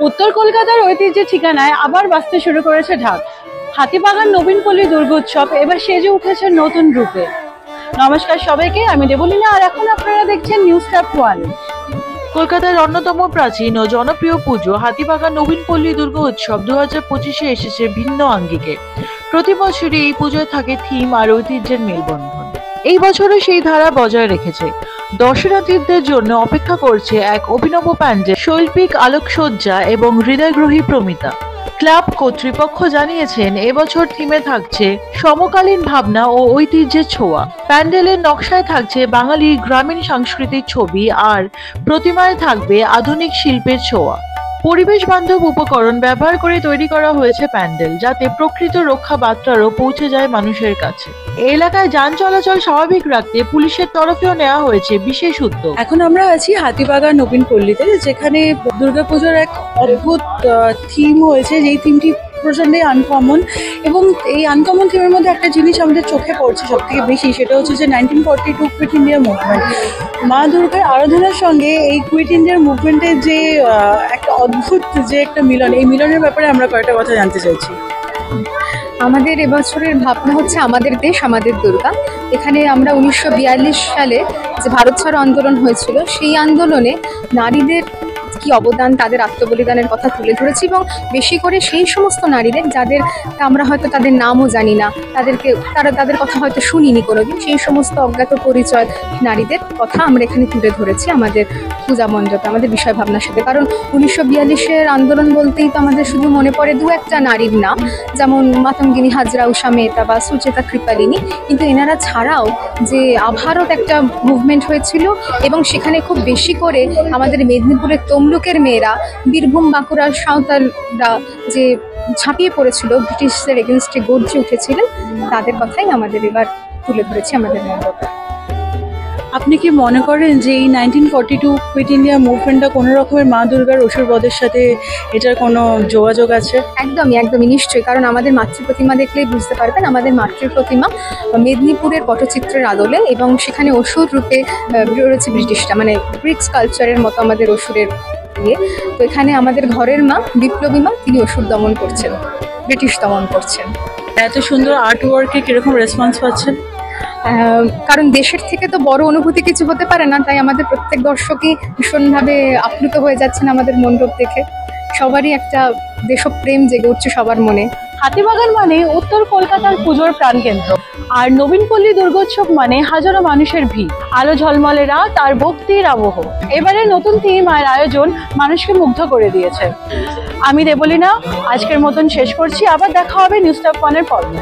উত্তর কলকাতার ঐতিহ্যের ঠিকানায় আবার বাঁচতে শুরু করেছে ঢাক। হাতিবাগান নবীনপল্লী দুর্গোৎসব এবার সেজে উঠেছে নতুন রূপে। নমস্কার সবাইকে, আমি দেবলীনা, আর এখন আপনারা দেখছেন নিউজ ট্যাপ 1। কলকাতার অন্যতম প্রাচীন ও জনপ্রিয় পুজো হাতিবাগান নবীনপল্লী দুর্গা উৎসব 2025-এ এসেছে ভিন্ন আঙ্গিকে। প্রতি বছরই এই পুজোয় থাকে থিম আর ঐতিহ্যের মেলবন্ধন। এই বছরও সেই ধারা বজায় রেখেছে। দর্শনার্থীদের জন্য অপেক্ষা করছে এক অভিনব প্যান্ডেল, শৈল্পিক আলোকসজ্জা এবং হৃদয়গ্রহী প্রমিতা। ক্লাব কর্তৃপক্ষ জানিয়েছেন এবছর থিমে থাকছে সমকালীন ভাবনা ও ঐতিহ্যের ছোঁয়া। প্যান্ডেলের নকশায় থাকছে বাঙালির গ্রামীণ সাংস্কৃতিক ছবি, আর প্রতিমায় থাকবে আধুনিক শিল্পের ছোঁয়া। পরিবেশ বান্ধব উপকরণ ব্যবহার করে তৈরি করা হয়েছে প্যান্ডেল, যাতে প্রকৃত রক্ষা বার্তারও পৌঁছে যায় মানুষের কাছে। এলাকায় যান চলাচল স্বাভাবিক রাখতে পুলিশের তরফেও নেওয়া হয়েছে বিশেষ উদ্যোগ। এখন আমরা আছি হাতিবাগান নবীনপল্লীতে, যেখানে দুর্গাপুজোর এক অদ্ভুত থিম হয়েছে, যেই থিমটি প্রচন্ডই আনকমন। এবং এই আনকমন থিমের মধ্যে একটা জিনিস আমাদের চোখে পড়ছে সব থেকে বেশি, সেটা হচ্ছে যে 1942 কুইট ইন্ডিয়া মুভমেন্ট। মা দুর্গার আরাধনার সঙ্গে এই কুইট ইন্ডিয়ার মুভমেন্টের যে একটা অদ্ভুত যে একটা মিলন, এই মিলনের ব্যাপারে আমরা কয়েকটা কথা জানতে চাইছি। আমাদের এবছরের ভাবনা হচ্ছে আমাদের দেশ আমাদের দুর্গা। এখানে আমরা 1942 সালে যে ভারত ছাড়ো আন্দোলন হয়েছিল, সেই আন্দোলনে নারীদের কি অবদান, তাদের আত্মবলিদানের কথা তুলে ধরেছি, এবং বেশি করে সেই সমস্ত নারীদের যাদের আমরা হয়তো তাদের নামও জানি না, তাদের কথা হয়তো শুনিনি কোনোদিন, সেই সমস্ত অজ্ঞাত পরিচয় নারীদের কথা আমরা এখানে তুলে ধরেছি আমাদের পূজা মণ্ডপে, আমাদের বিষয় ভাবনার সাথে। কারণ 1942-এর আন্দোলন বলতেই তো আমাদের শুধু মনে পড়ে দু একটা নারীর নাম, যেমন মাতঙ্গিনী হাজরা, উষা মেহতা বা সুচেতা কৃপালিনী, কিন্তু এনারা ছাড়াও যে আভারত একটা মুভমেন্ট হয়েছিল, এবং সেখানে খুব বেশি করে আমাদের মেদিনীপুরের তমলুকের মেয়েরা, বীরভূম বাঁকুড়ার সাঁওতালরা যে ঝাঁপিয়ে পড়েছিল, ব্রিটিশদের এগেনস্টে গর্জে উঠেছিলেন, তাদের কথাই আমাদের এবার তুলে ধরেছি আমাদের মণ্ডপে। আপনি কি মনে করেন যে এই 1942 কুইট ইন্ডিয়া মুভমেন্টটা কোনো রকমের মা দুর্গার অসুরবধের সাথে এটার কোনো যোগাযোগ আছে? একদমই নিশ্চয়ই। কারণ আমাদের মাতৃ প্রতিমা দেখলেই বুঝতে পারবেন, আমাদের মাতৃ প্রতিমা মেদিনীপুরের পটচিত্রের আদলে, এবং সেখানে অসুর রূপে রয়েছে ব্রিটিশরা, মানে গ্রিক্স কালচারের মতো আমাদের অসুরের ইয়ে। তো এখানে আমাদের ঘরের মা, বিপ্লবী মা, তিনি অসুর দমন করছেন, ব্রিটিশ দমন করছেন। এত সুন্দর আর্ট ওয়ার্কে কিরকম রেসপন্স পাচ্ছেন? কারণ দেশের থেকে তো বড় অনুভূতি কিছু হতে পারে না, তাই আমাদের প্রত্যেক দর্শকই ভীষণভাবে আপ্লুত হয়ে যাচ্ছেন আমাদের মণ্ডপ দেখে। সবারই একটা দেশপ্রেম জেগে উঠছে সবার মনে। হাতিবাগান মানে উত্তর কলকাতার পুজোর প্রাণকেন্দ্র, আর নবীনপল্লী দুর্গোৎসব মানে হাজারো মানুষের ভিড়, আলো ঝলমলে রাত আর ভক্তির আবহ। এবারে নতুন থিম আর আয়োজন মানুষকে মুগ্ধ করে দিয়েছে। আমি দেবলীনা, আজকের মতন শেষ করছি। আবার দেখা হবে নিউজ ট্যাপ 1-এর পর্বে।